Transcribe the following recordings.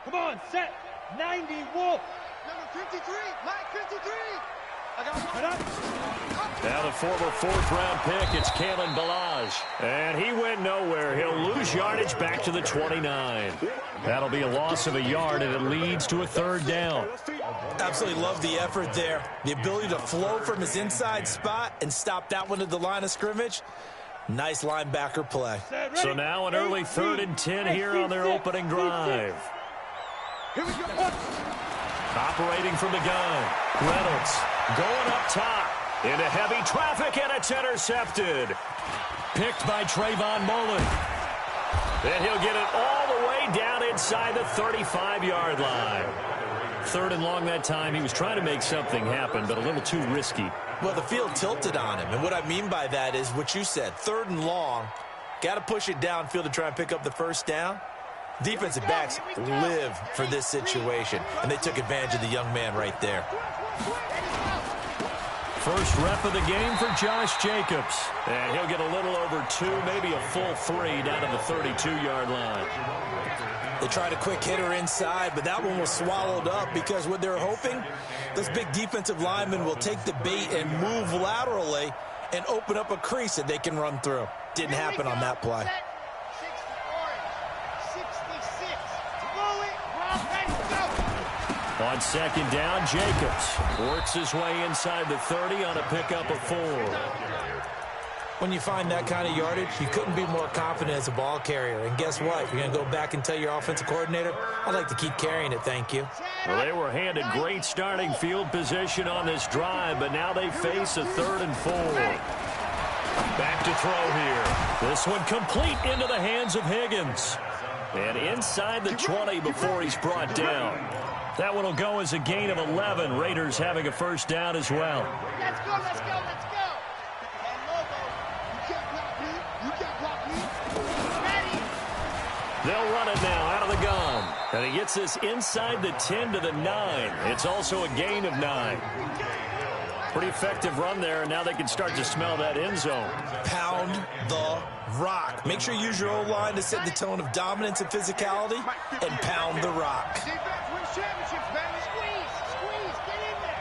Come on, set. 90 Wolf. Number 53, Mike 53. I got one. Now the former fourth-round pick, it's Kalen Balaj. And he went nowhere. He'll lose yardage back to the 29. That'll be a loss of a yard, and it leads to a third down. Absolutely love the effort there. The ability to flow from his inside spot and stop that one at the line of scrimmage. Nice linebacker play. So now an early 3rd and 10 here on their opening drive. Here we go. Operating from the gun. Reynolds going up top. Into heavy traffic, and it's intercepted. Picked by Trayvon Mullen. And he'll get it all the way down inside the 35-yard line. 3rd and long that time. He was trying to make something happen, but a little too risky. Well, the field tilted on him, and what I mean by that is what you said. 3rd and long. Got to push it downfield to try and pick up the first down. Defensive backs live for this situation, and they took advantage of the young man right there. First rep of the game for Josh Jacobs. And he'll get a little over 2, maybe a full 3 down to the 32-yard line. They tried a quick hitter inside, but that one was swallowed up because what they're hoping, those big defensive linemen will take the bait and move laterally and open up a crease that they can run through. Didn't happen on that play. 66. Throw it. Ready, go. On second down, Jacobs works his way inside the 30 on a pickup of 4. When you find that kind of yardage, you couldn't be more confident as a ball carrier. And guess what? You're going to go back and tell your offensive coordinator, I'd like to keep carrying it, thank you. Well, they were handed great starting field position on this drive, but now they face a 3rd and 4. Back to throw here. This one complete into the hands of Higgins. And inside the 20 before he's brought down. That one will go as a gain of 11. Raiders having a first down as well. Let's go, let's go, let's go. And Lobo, you can't block me. You can't block me. Ready. They'll run it now out of the gun. And he gets this inside the 10 to the 9. It's also a gain of 9. Pretty effective run there, and now they can start to smell that end zone. Pound the rock. Make sure you use your O-line to set the tone of dominance and physicality, and pound the rock. Defense wins championships, baby. Squeeze, squeeze, get in there.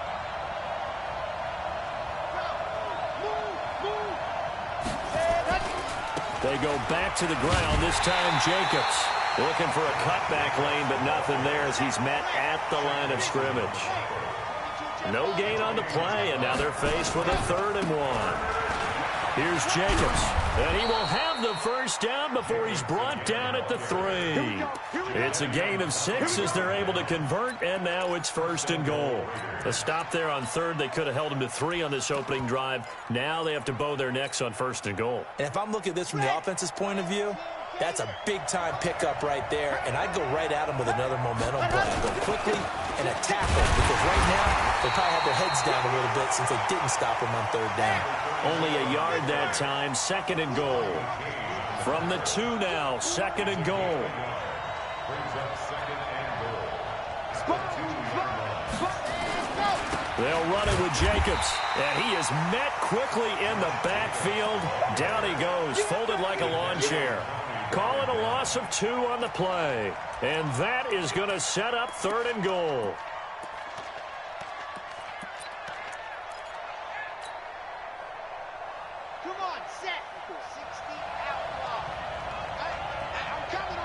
Go, move. They go back to the ground, this time Jacobs. Looking for a cutback lane, but nothing there as he's met at the line of scrimmage. No gain on the play, and now they're faced with a 3rd and 1. Here's Jacobs, and he will have the first down before he's brought down at the 3. It's a gain of 6 as they're able to convert, and now it's 1st and goal. A stop there on 3rd. They could have held him to 3 on this opening drive. Now they have to bow their necks on 1st and goal. And if I'm looking at this from the offense's point of view, that's a big-time pickup right there, and I'd go right at him with another momentum play. I'd go quickly and attack them, because right now they probably have their heads down a little bit since they didn't stop him on 3rd down. Only a yard that time, 2nd and goal. From the 2 now, 2nd and goal. They'll run it with Jacobs, and he is met quickly in the backfield. Down he goes, folded like a lawn chair. Call it a loss of 2 on the play, and that is going to set up 3rd and goal. Come on, set. 60 outlaw. I'm coming.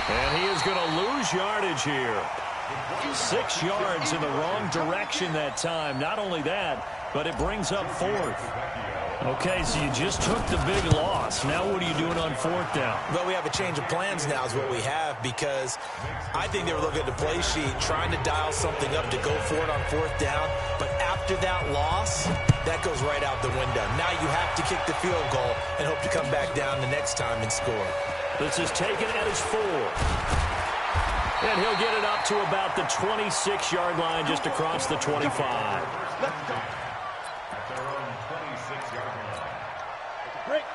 And he is going to lose yardage here. 6 yards in the wrong direction that time. Not only that, but it brings up 4th. Okay, so you just took the big loss. Now what are you doing on 4th down? Well, we have a change of plans now is what we have, because I think they were looking at the play sheet, trying to dial something up to go for it on 4th down. But after that loss, that goes right out the window. Now you have to kick the field goal and hope to come back down the next time and score. This is taken at his 4. And he'll get it up to about the 26-yard line, just across the 25.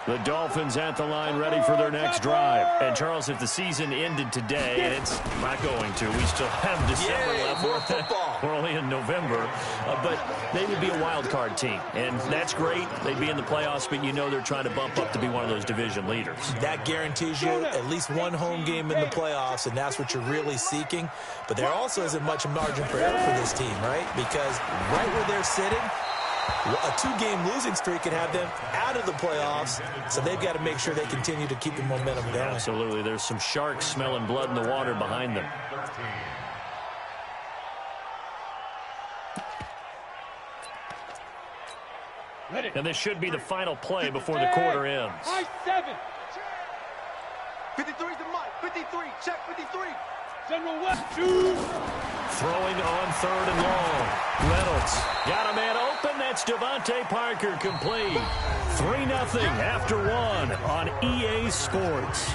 The Dolphins at the line ready for their next drive. And, Charles, if the season ended today, and it's not going to, we still have December left. More football. We're only in November. But they would be a wild card team. And that's great. They'd be in the playoffs, but you know they're trying to bump up to be one of those division leaders. That guarantees you at least one home game in the playoffs, and that's what you're really seeking. But there also isn't much margin for error for this team, right? Because right where they're sitting, a two-game losing streak could have them out of the playoffs, so they've got to make sure they continue to keep the momentum going. Absolutely. There's some sharks smelling blood in the water behind them. And this should be the final play before the quarter ends. 7. 53's the mic. 53. Check 53. General West. 2. Throwing on third and long. Reynolds got a man open. That's Devontae Parker complete. 3-0 after 1 on EA Sports.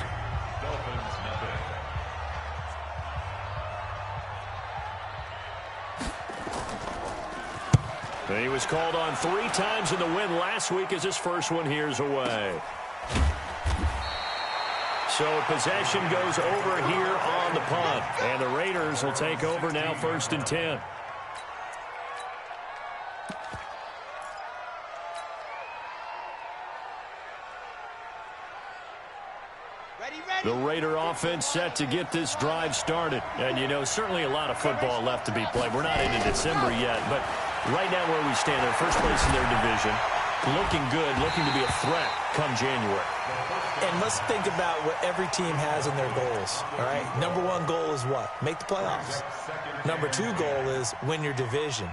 And he was called on 3 times in the win last week as his first one here's away. So possession goes over here on the punt. And the Raiders will take over now 1st and 10. The Raider offense set to get this drive started. And, you know, certainly a lot of football left to be played. We're not into December yet, but right now where we stand, they're first place in their division. Looking good, looking to be a threat come January. And let's think about what every team has in their goals, all right? Number 1 goal is what? Make the playoffs. Number 2 goal is win your division.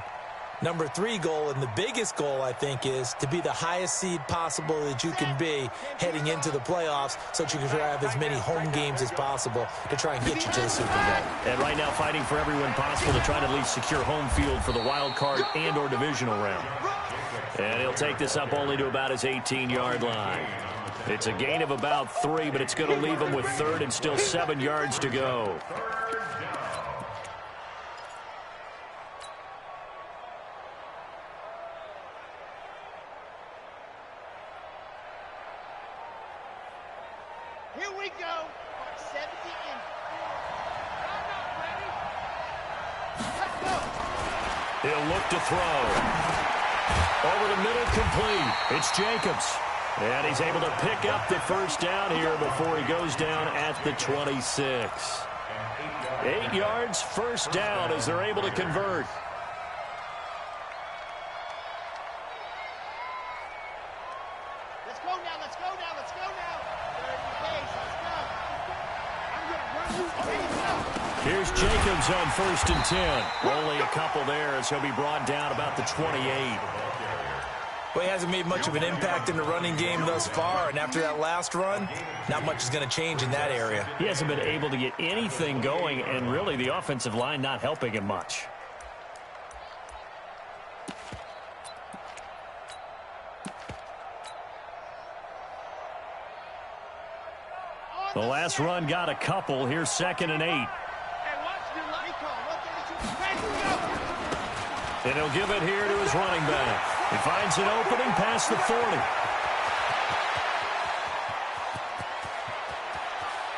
Number 3 goal, and the biggest goal, I think, is to be the highest seed possible that you can be heading into the playoffs so that you can have as many home games as possible to try and get you to the Super Bowl. And right now fighting for every win possible to try to at least secure home field for the wild card and or divisional round. And he'll take this up only to about his 18-yard line. It's a gain of about 3, but it's going to leave him with 3rd and still 7 yards to go. Here we go. 70 in. Let's go. He'll look to throw. Over the middle, complete. It's Jacobs. And he's able to pick up the first down here before he goes down at the 26. 8 yards, first down as they're able to convert. Let's go now. Let's go now. Let's go now. 30 pace. Let's go. I'm going to run you. Here's Jacobs on 1st and 10. Only a couple there as he'll be brought down about the 28. Well, he hasn't made much of an impact in the running game thus far, and after that last run, not much is going to change in that area. He hasn't been able to get anything going, and really the offensive line not helping him much. The last run got a couple. Here's 2nd and 8. And watch your recall. 132. And he'll give it here to his running back. He finds an opening past the 40.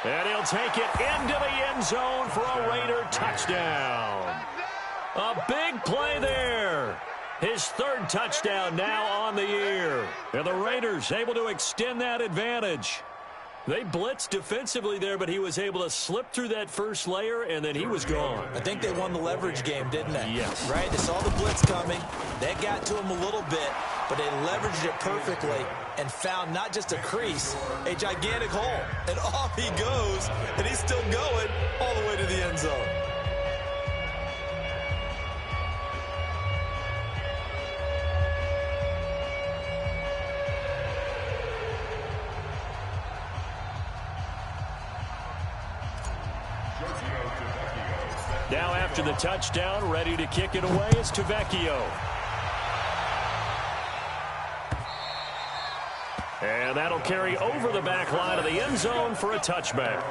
And he'll take it into the end zone for a Raider touchdown. A big play there. His 3rd touchdown now on the year. And the Raiders able to extend that advantage. They blitzed defensively there, but he was able to slip through that first layer, and then he was gone. I think they won the leverage game, didn't they? Yes. Right? They saw the blitz coming. That got to him a little bit, but they leveraged it perfectly and found not just a crease, a gigantic hole. And off he goes, and he's still going all the way to the end zone. Now after the touchdown, ready to kick it away is Tavecchio. And that'll carry over the back line of the end zone for a touchback.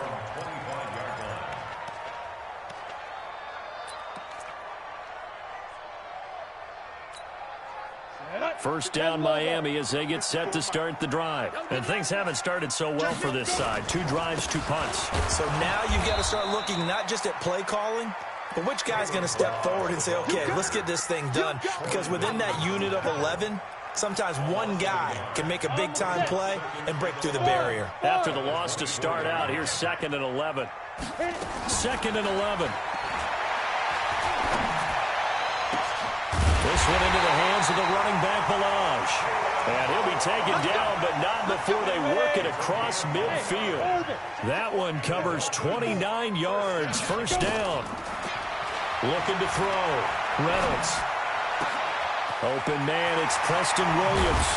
First down Miami as they get set to start the drive. And things haven't started so well for this side. 2 drives, 2 punts. So now you've got to start looking not just at play calling, but which guy's going to step forward and say, okay, let's get this thing done. Because within that unit of 11, sometimes one guy can make a big-time play and break through the barrier. After the loss to start out, here's 2nd and 11. 2nd and 11. This one into the hands of the running back, Balaj. And he'll be taken down, but not before they work it across midfield. That one covers 29 yards. First down. Looking to throw. Reynolds. Open man, it's Preston Williams.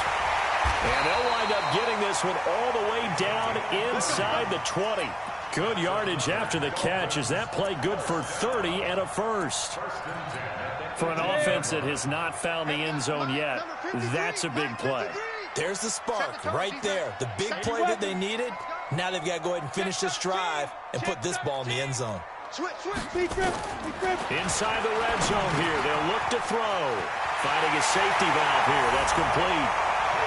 And they'll wind up getting this one all the way down inside the 20. Good yardage after the catch. Is that play good for 30 and a first? For an offense that has not found the end zone yet, that's a big play. There's the spark right there. The big play that they needed. Now they've got to go ahead and finish this drive and put this ball in the end zone. Inside the red zone here, they'll look to throw. Finding a safety valve here. That's complete.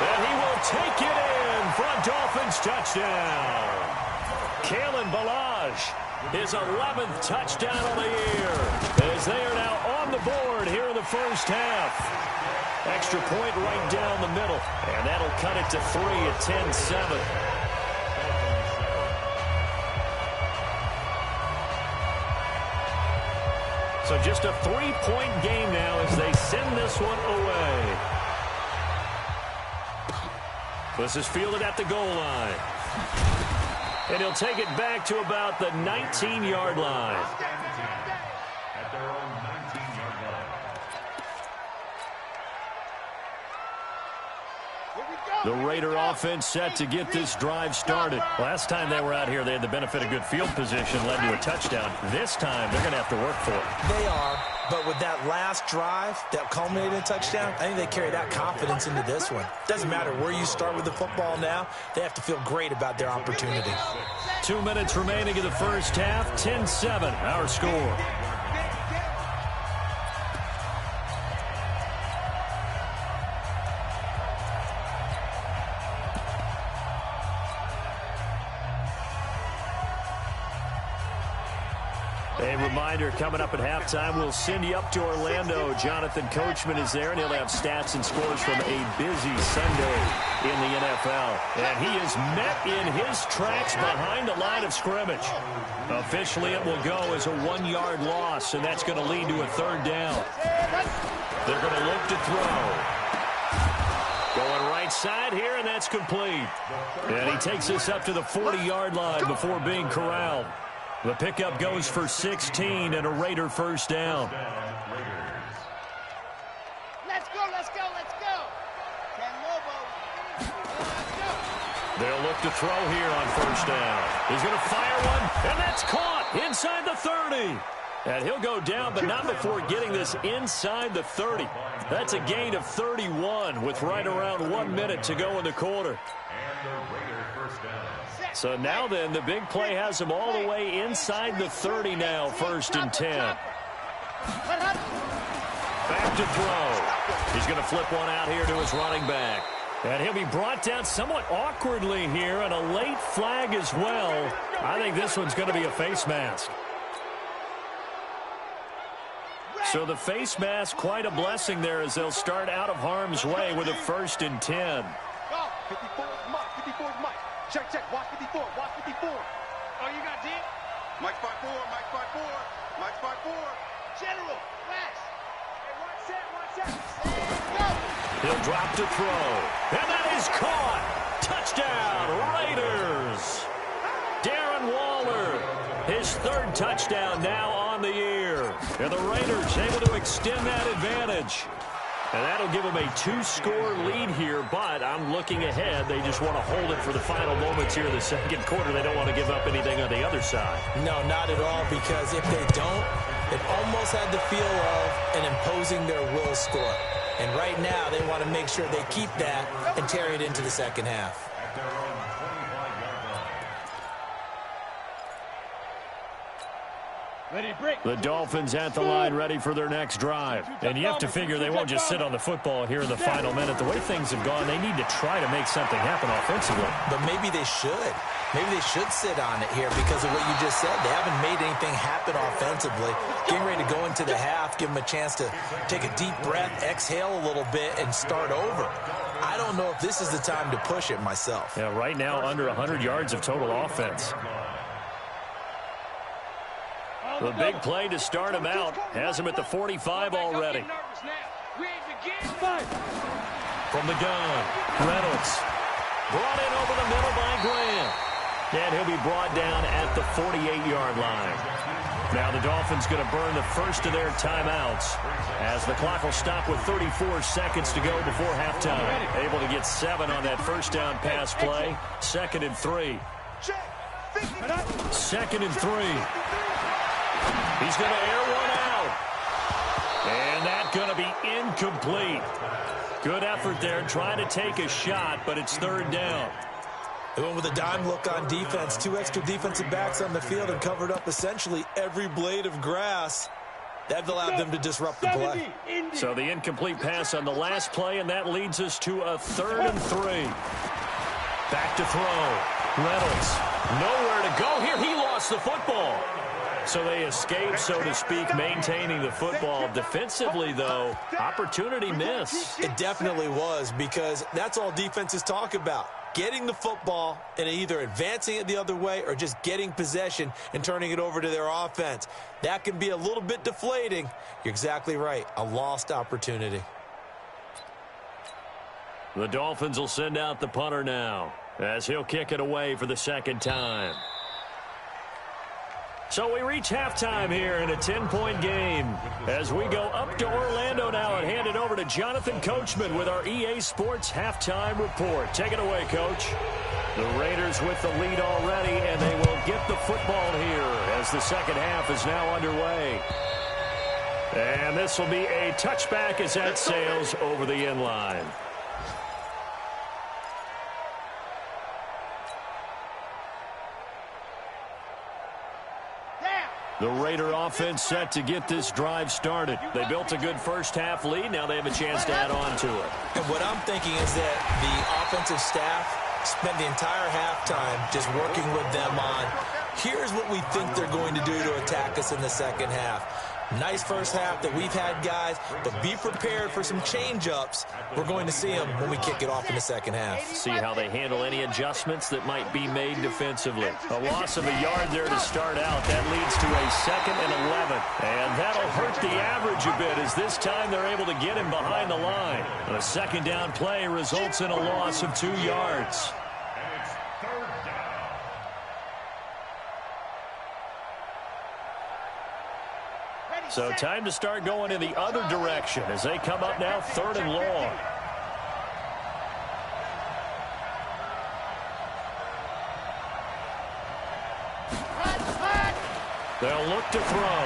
And he will take it in for a Dolphins touchdown. Kalen Balaj, his 11th touchdown of the year, as they are now on the board here in the first half. Extra point right down the middle, and that'll cut it to 3 at 10-7. So just a 3-point game now as they send this one away. This is fielded at the goal line. And he'll take it back to about the 19-yard line. At their own 19-yard line. The Raider offense set to get this drive started. Last time they were out here, they had the benefit of good field position, led to a touchdown. This time, they're going to have to work for it. They are, but with that last drive that culminated in a touchdown, I think they carry that confidence into this one. Doesn't matter where you start with the football now, they have to feel great about their opportunity. 2 minutes remaining in the first half, 10-7, our score. A reminder, coming up at halftime, we'll send you up to Orlando. Jonathan Coachman is there, and he'll have stats and scores from a busy Sunday in the NFL. And he is met in his tracks behind the line of scrimmage. Officially, it will go as a 1-yard loss, and that's going to lead to a 3rd down. They're going to look to throw. Going right side here, and that's complete. And he takes this up to the 40-yard line before being corralled. The pickup goes for 16 and a Raider first down. Let's go, let's go, let's go. They'll look to throw here on first down. He's going to fire one, and that's caught inside the 30. And he'll go down, but not before getting this inside the 30. That's a gain of 31 with right around 1 minute to go in the quarter. So now then, the big play has him all the way inside the 30 now, 1st and 10. Back to throw. He's going to flip one out here to his running back. And he'll be brought down somewhat awkwardly here, and a late flag as well. I think this one's going to be a face mask. So the face mask, quite a blessing there as they'll start out of harm's way with a 1st and 10. 54 is Mike. 54 is Mike. Check, watch 54, watch 54. Oh, you got D? Mike 5-4, Mike 5-4, Mike 5-4. General, flash. Hey, watch that. He'll drop to throw. And that is caught. Touchdown, Raiders. Darren Waller, his 3rd touchdown now on the year. And the Raiders able to extend that advantage. And that'll give them a 2-score lead here, but I'm looking ahead. They just want to hold it for the final moments here in the 2nd quarter. They don't want to give up anything on the other side. No, not at all, because if they don't, it almost had the feel of an imposing their will score. And right now, they want to make sure they keep that and carry it into the 2nd half. The Dolphins at the line ready for their next drive. And you have to figure they won't just sit on the football here in the final minute. The way things have gone, they need to try to make something happen offensively. But maybe they should. Maybe they should sit on it here because of what you just said. They haven't made anything happen offensively. Getting ready to go into the half, give them a chance to take a deep breath, exhale a little bit, and start over. I don't know if this is the time to push it myself. Yeah, right now under 100 yards of total offense. The big play to start him out has him at the 45 already. From the gun, Reynolds. Brought in over the middle by Grant. And he'll be brought down at the 48-yard line. Now the Dolphins going to burn the first of their timeouts as the clock will stop with 34 seconds to go before halftime. Able to get 7 on that first down pass play. 2nd and 3. 2nd and 3. He's going to air one out. And that's going to be incomplete. Good effort there trying to take a shot, but it's 3rd down. They went with a dime look on defense. 2 extra defensive backs on the field and covered up essentially every blade of grass. That allowed them to disrupt the play. So the incomplete pass on the last play, and that leads us to a 3rd and 3. Back to throw. Reynolds. Nowhere to go here. He lost the football. So they escape, so to speak, maintaining the football. Defensively, though, opportunity miss. It definitely was, because that's all defenses talk about. Getting the football and either advancing it the other way or just getting possession and turning it over to their offense. That can be a little bit deflating. You're exactly right. A lost opportunity. The Dolphins will send out the punter now as he'll kick it away for the 2nd time. So we reach halftime here in a 10-point game as we go up to Orlando now and hand it over to Jonathan Coachman with our EA Sports Halftime Report. Take it away, Coach. The Raiders with the lead already, and they will get the football here as the second half is now underway. And this will be a touchback as that sails over the end line. The Raider offense set to get this drive started. They built a good first-half lead. Now they have a chance to add on to it. And what I'm thinking is that the offensive staff spent the entire halftime just working with them on, here's what we think they're going to do to attack us in the second half. Nice first half that we've had, guys, but be prepared for some change-ups. We're going to see them when we kick it off in the second half. See how they handle any adjustments that might be made defensively. A loss of a yard there to start out. That leads to a 2nd and 11. And that'll hurt the average a bit as this time they're able to get him behind the line. And a 2nd down play results in a loss of 2 yards. So time to start going in the other direction as they come up now 3rd and long. They'll look to throw.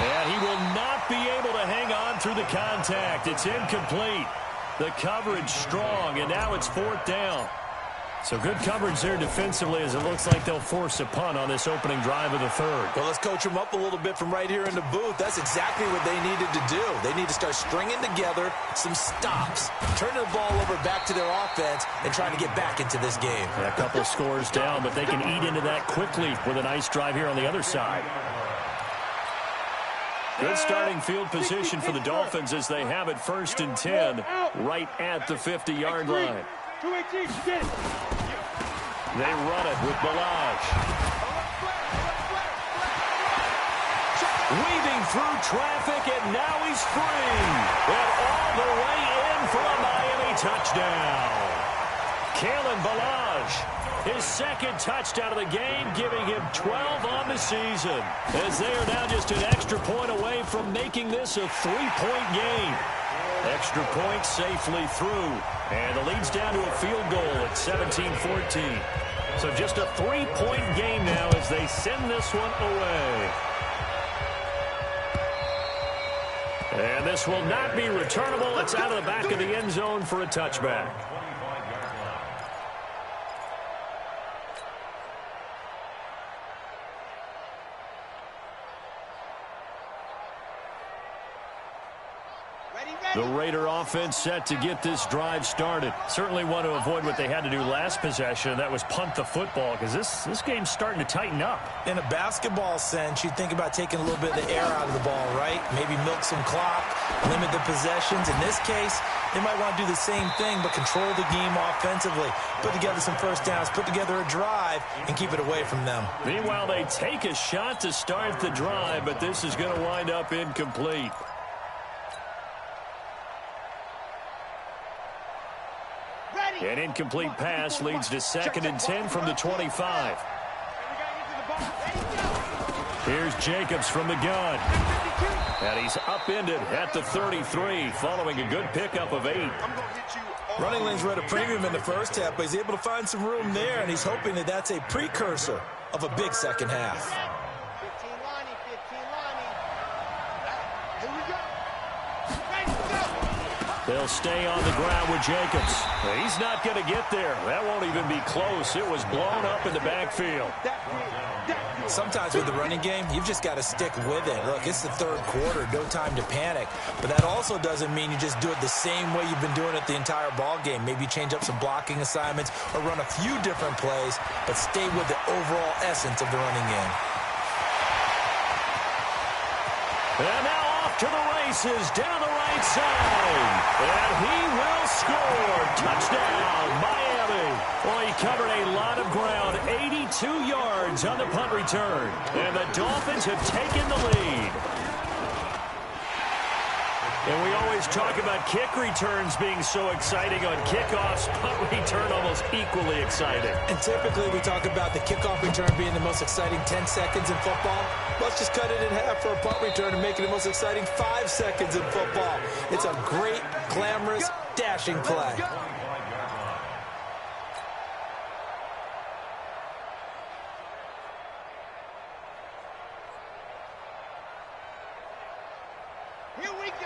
And he will not be able to hang on through the contact. It's incomplete. The coverage strong, and now it's 4th down. So good coverage there defensively as it looks like they'll force a punt on this opening drive of the 3rd. Well, let's coach them up a little bit from right here in the booth. That's exactly what they needed to do. They need to start stringing together some stops, turning the ball over back to their offense, and trying to get back into this game. Yeah, a couple of scores down, but they can eat into that quickly with a nice drive here on the other side. Good starting field position for the Dolphins as they have it 1st and 10 right at the 50-yard line. They run it with Balaj. Weaving through traffic, and now he's free. And all the way in for a Miami touchdown. Kalen Balaj, his 2nd touchdown of the game, giving him 12 on the season. As they are now just an extra point away from making this a 3-point game. Extra point safely through. And the lead's down to a field goal at 17-14. So just a 3-point game now as they send this one away. And this will not be returnable. It's out of the back of the end zone for a touchback. The Raider offense set to get this drive started. Certainly want to avoid what they had to do last possession. That was punt the football, because this game's starting to tighten up. In a basketball sense, you think about taking a little bit of the air out of the ball, right? Maybe milk some clock, limit the possessions. In this case, they might want to do the same thing, but control the game offensively. Put together some first downs, put together a drive, and keep it away from them. Meanwhile, they take a shot to start the drive, but this is going to wind up incomplete. An incomplete pass leads to 2nd and 10 from the 25. Here's Jacobs from the gun. And he's upended at the 33 following a good pickup of 8. Running lanes were at a premium in the first half, but he's able to find some room there, and he's hoping that that's a precursor of a big second half. 15 Lonnie, 15 Lonnie. Here we go. They'll stay on the ground with Jacobs. He's not going to get there. That won't even be close. It was blown up in the backfield. Sometimes with the running game, you've just got to stick with it. Look, it's the third quarter, no time to panic. But that also doesn't mean you just do it the same way you've been doing it the entire ball game. Maybe change up some blocking assignments or run a few different plays, but stay with the overall essence of the running game. And now off to the races down the right side. And he will score. Touchdown, Miami. Well, he covered a lot of ground, 82 yards on the punt return. And the Dolphins have taken the lead. And we always talk about kick returns being so exciting on kickoffs. Punt return almost equally exciting. And typically we talk about the kickoff return being the most exciting 10 seconds in football. Let's just cut it in half for a punt return and make it the most exciting 5 seconds in football. It's a great, glamorous, dashing play.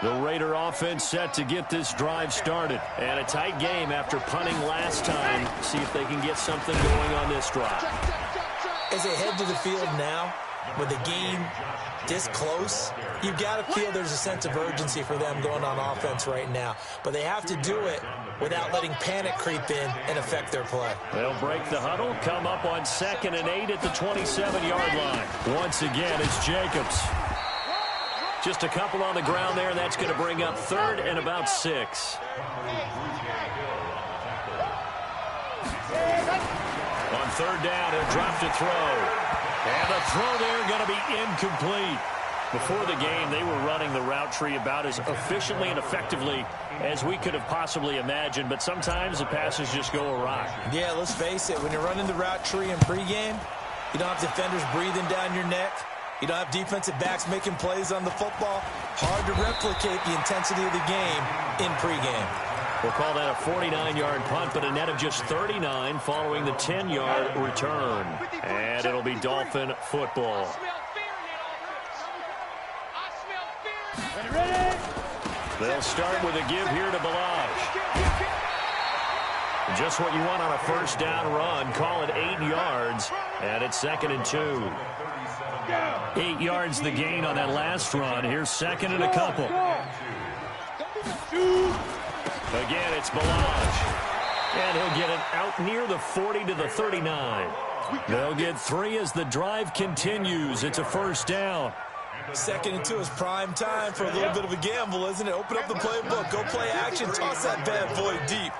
The Raider offense set to get this drive started. And a tight game after punting last time. See if they can get something going on this drive. As they head to the field now, with the game this close, you've got to feel there's a sense of urgency for them going on offense right now. But they have to do it without letting panic creep in and affect their play. They'll break the huddle, come up on 2nd and 8 at the 27-yard line. Once again, it's Jacobs. Just a couple on the ground there, and that's going to bring up 3rd and about 6. On 3rd down, he'll drop to throw. And the throw there going to be incomplete. Before the game, they were running the route tree about as efficiently and effectively as we could have possibly imagined, but sometimes the passes just go awry. Yeah, let's face it, when you're running the route tree in pregame, you don't have defenders breathing down your neck. You don't have defensive backs making plays on the football. Hard to replicate the intensity of the game in pregame. We'll call that a 49-yard punt, but a net of just 39 following the 10-yard return. And it'll be Dolphin football. They'll start with a give here to Balaj. Just what you want on a first down run. Call it 8 yards, and it's 2nd and 2. 8 yards the gain on that last run. Here's 2nd and a couple. Again, it's Balaj. And he'll get it out near the 40 to the 39. They'll get 3 as the drive continues. It's a first down. 2nd and 2 is prime time for a little bit of a gamble, isn't it? Open up the playbook, go play action, toss that bad boy deep.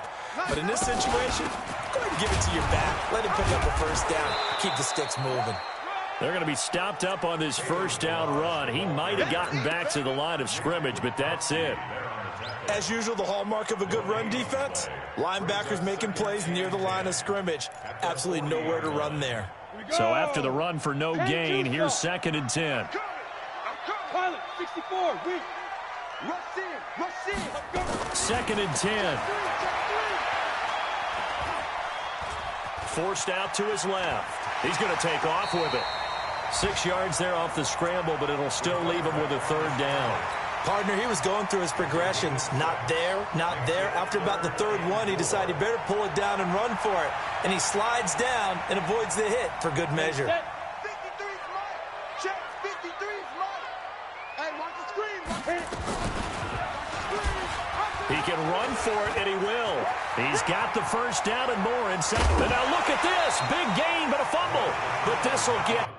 But in this situation, go ahead and give it to your back. Let him pick up a first down. Keep the sticks moving. They're going to be stopped up on this first down run. He might have gotten back to the line of scrimmage, but that's it. As usual, the hallmark of a good run defense, linebackers making plays near the line of scrimmage. Absolutely nowhere to run there. So after the run for no gain, here's 2nd and 10. Pilot, 64, wait. Rush in, rush in. 2nd and 10. Forced out to his left. He's going to take off with it. 6 yards there off the scramble, but it'll still leave him with a 3rd down. Partner, he was going through his progressions. Not there, not there. After about the 3rd one, he decided he better pull it down and run for it. And he slides down and avoids the hit for good measure. 53's mine. Check, 53's mine. Hey, watch the screen. He can run for it, and he will. He's got the first down and more in second. And now look at this. Big gain, but a fumble. But this will get...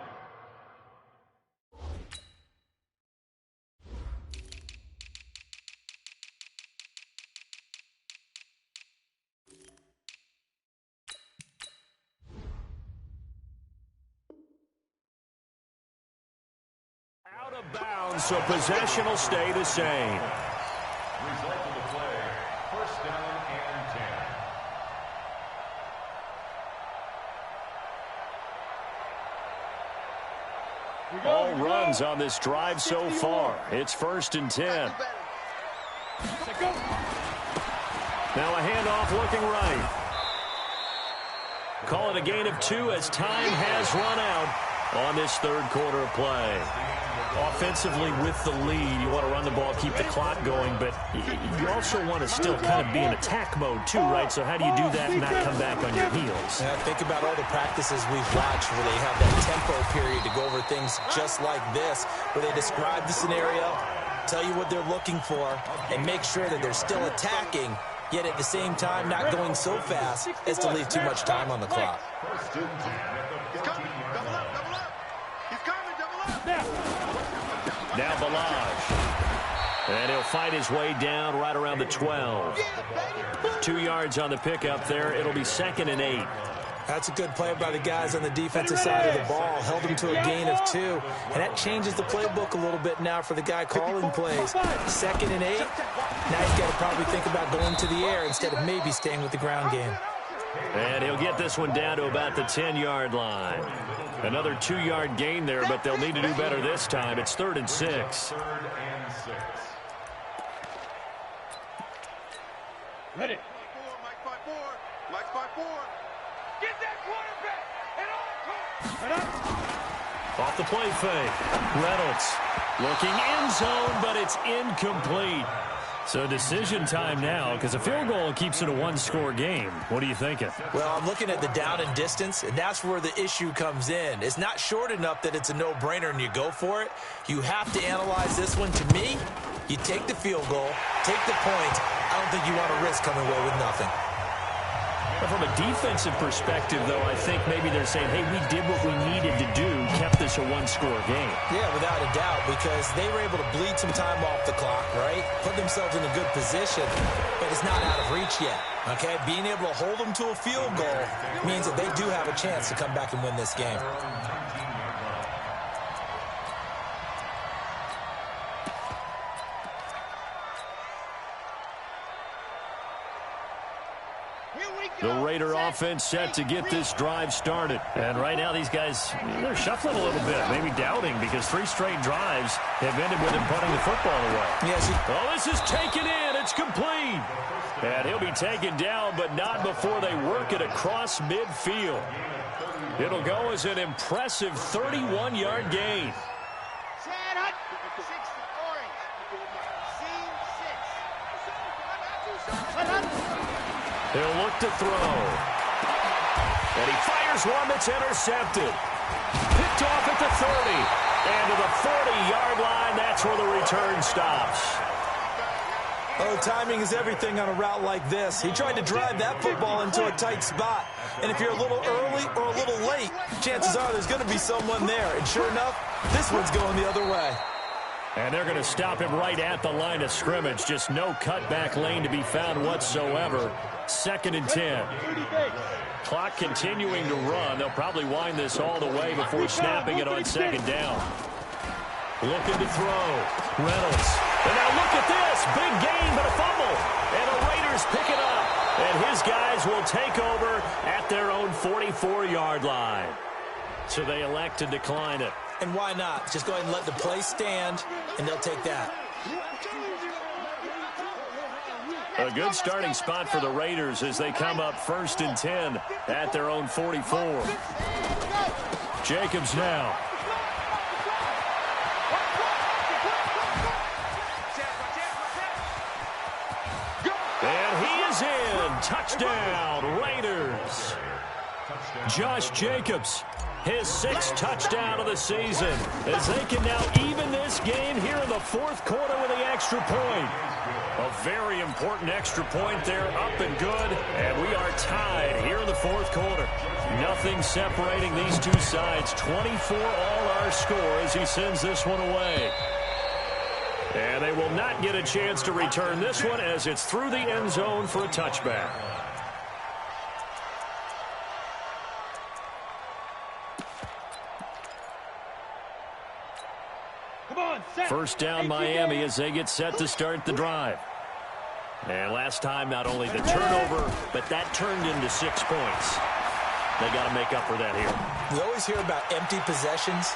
out of bounds, so possession will stay the same. Result of the play, first down and 10. All runs on this drive so far. It's 1st and 10. Now a handoff looking right. Call it a gain of 2 as time has run out on this third quarter of play. Offensively with the lead, you want to run the ball, keep the clock going, but you also want to still kind of be in attack mode too, right? So how do you do that and not come back on your heels? Think about all the practices we've watched where they have that tempo period to go over things just like this, where they describe the scenario, tell you what they're looking for, and make sure that they're still attacking, yet at the same time not going so fast as to leave too much time on the clock. He's coming. Double up, double up. He's coming, double up. Now Balaj. And he'll fight his way down right around the 12. 2 yards on the pickup there. It'll be 2nd and 8. That's a good play by the guys on the defensive side of the ball. Held him to a gain of 2. And that changes the playbook a little bit now for the guy calling plays. 2nd and 8. Now he's got to probably think about going to the air instead of maybe staying with the ground game. And he'll get this one down to about the 10-yard line. Another 2-yard gain there, but they'll need to do better this time. It's 3rd and 6. 3rd and 6. Ready. Mike 5-4. Mike 5-4. Get that quarterback. And on. Off the play fake. Reynolds looking end zone, but it's incomplete. So decision time now, because a field goal keeps it a one-score game. What are you thinking? Well, I'm looking at the down and distance, and that's where the issue comes in. It's not short enough that it's a no-brainer and you go for it. You have to analyze this one. To me, you take the field goal, take the points. I don't think you want to risk coming away with nothing. But from a defensive perspective, though, I think maybe they're saying, hey, we did what we needed to do, kept this a one-score game. Yeah, without a doubt, because they were able to bleed some time off the clock, right? Put themselves in a good position, but it's not out of reach yet, okay? Being able to hold them to a field goal means that they do have a chance to come back and win this game. The Raider offense set to get this drive started. And right now these guys, they're shuffling a little bit, maybe doubting, because 3 straight drives have ended with them punting the football away. Yes. Oh, this is taken in. It's complete. And he'll be taken down, but not before they work it across midfield. It'll go as an impressive 31-yard gain. He'll look to throw. And he fires one that's intercepted. Picked off at the 30. And to the 40-yard line, that's where the return stops. Oh, timing is everything on a route like this. He tried to drive that football into a tight spot. And if you're a little early or a little late, chances are there's going to be someone there. And sure enough, this one's going the other way. And they're going to stop him right at the line of scrimmage. Just no cutback lane to be found whatsoever. 2nd and 10. Clock continuing to run. They'll probably wind this all the way before snapping it on 2nd down. Looking to throw. Reynolds. And now look at this. Big gain, but a fumble. And the Raiders pick it up. And his guys will take over at their own 44-yard line. So they elect to decline it. And why not? Just go ahead and let the play stand, and they'll take that. A good starting spot for the Raiders as they come up 1st and 10 at their own 44. Jacobs now. And he is in. Touchdown, Raiders. Josh Jacobs His 6th touchdown of the season, as they can now even this game here in the 4th quarter with the extra point. A very important extra point there, up and good, and we are tied here in the 4th quarter. Nothing separating these two sides. 24 all our score as he sends this one away. And they will not get a chance to return this one as it's through the end zone for a touchback. First down Miami as they get set to start the drive. And last time, not only the turnover, but that turned into 6 points. They got to make up for that here. We always hear about empty possessions.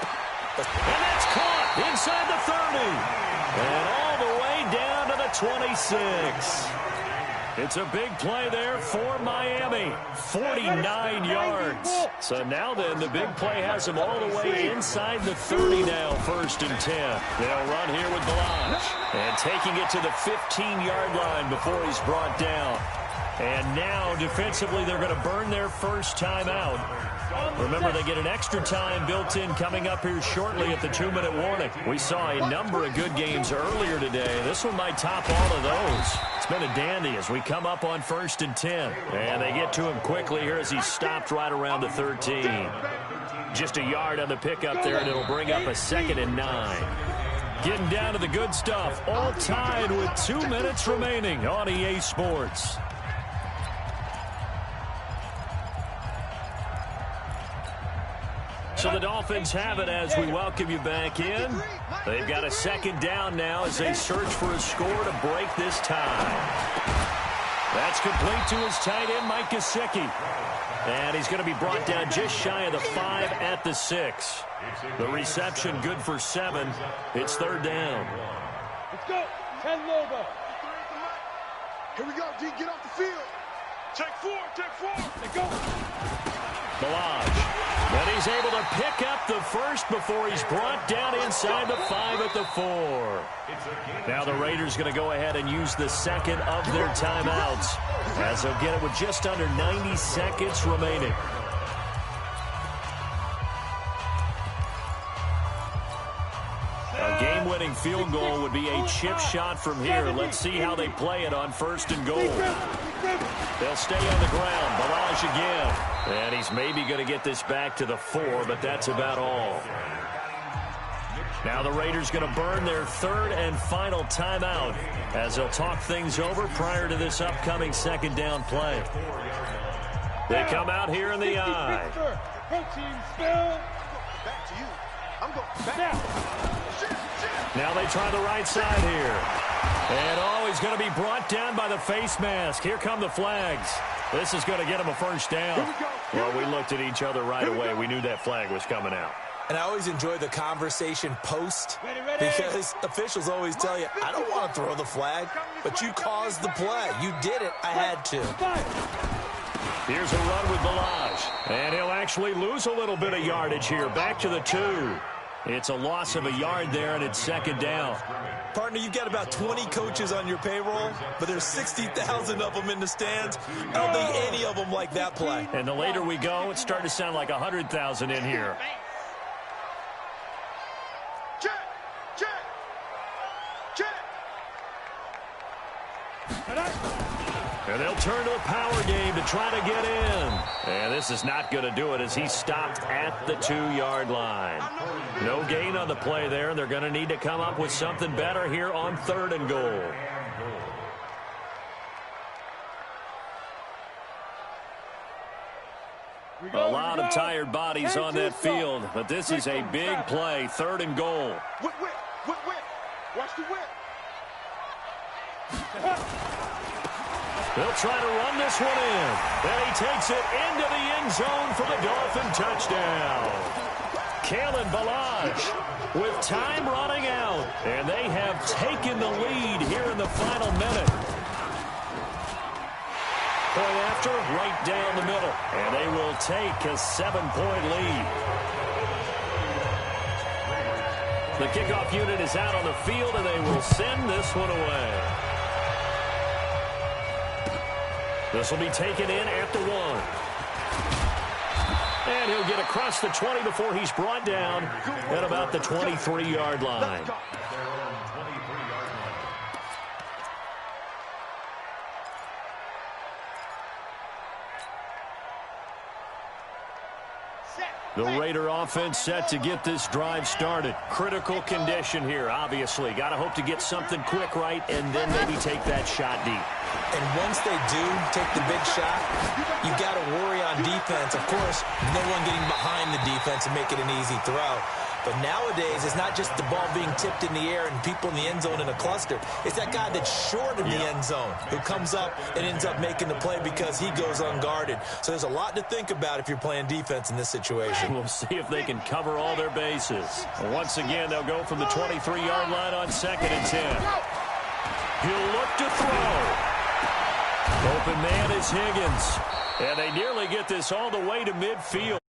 And that's caught inside the 30. And all the way down to the 26. It's a big play there for Miami. 49 yards. So now then, the big play has them all the way inside the 30 now, 1st and 10. They'll run here with Balaj. And taking it to the 15-yard line before he's brought down. And now, defensively, they're going to burn their first timeout. Remember, they get an extra time built in coming up here shortly at the 2-minute warning. We saw a number of good games earlier today. This one might top all of those. It's been a dandy as we come up on 1st and 10. And they get to him quickly here as he's stopped right around the 13. Just a yard on the pickup there, and it'll bring up a 2nd and 9. Getting down to the good stuff. All tied with 2 minutes remaining on EA Sports. So the Dolphins have it as we welcome you back in. They've got a 2nd down now as they search for a score to break this tie. That's complete to his tight end, Mike Gesicki. And he's going to be brought down just shy of the 5 at the 6. The reception good for 7. It's 3rd down. Let's go. 10 Lobo. Here we go, D. Get off the field. Take 4. Let's go. Balaj. And he's able to pick up the first before he's brought down inside the 5 at the 4. Now the Raiders going to go ahead and use the 2nd of their timeouts as they'll get it with just under 90 seconds remaining. A game-winning field goal would be a chip shot from here. Let's see how they play it on 1st and goal. They'll stay on the ground. Balaj again. And he's maybe going to get this back to the 4, but that's about all. Now the Raiders going to burn their 3rd and final timeout as they'll talk things over prior to this upcoming 2nd down play. They come out here in the eye. Back to you. I'm going back. Now they try the right side here. And he's going to be brought down by the face mask. Here come the flags. This is going to get him a 1st down. Well, we looked at each other right away. We knew that flag was coming out. And I always enjoy the conversation post because officials always tell you, I don't want to throw the flag, but you caused the play. You did it. I had to. Here's a run with Balaj. And he'll actually lose a little bit of yardage here. Back to the 2. It's a loss of a yard there, and it's 2nd down. Partner, you've got about 20 coaches on your payroll, but there's 60,000 of them in the stands. I don't think any of them like that play. And the later we go, it's starting to sound like 100,000 in here. And they'll turn to a power game to try to get in. And this is not going to do it as he's stopped at the 2-yard line. No gain on the play there, and they're going to need to come up with something better here on 3rd and goal. A lot of tired bodies on that field, but this is a big play, 3rd and goal. Whip. Watch the whip. They'll try to run this one in. And he takes it into the end zone for the Dolphin touchdown. Kalen Balaj with time running out. And they have taken the lead here in the final minute. Point after, right down the middle. And they will take a 7-point lead. The kickoff unit is out on the field, and they will send this one away. This will be taken in at the 1. And he'll get across the 20 before he's brought down at about the 23-yard line. The Raider offense set to get this drive started. Critical condition here, obviously. Got to hope to get something quick right and then maybe take that shot deep. And once they do take the big shot, you got to worry on defense. Of course, no one getting behind the defense and making an easy throw. But nowadays, it's not just the ball being tipped in the air and people in the end zone in a cluster. It's that guy that's short of the end zone who comes up and ends up making the play because he goes unguarded. So there's a lot to think about if you're playing defense in this situation. We'll see if they can cover all their bases. Once again, they'll go from the 23-yard line on 2nd and 10. He'll look to throw. Open man is Higgins. And they nearly get this all the way to midfield.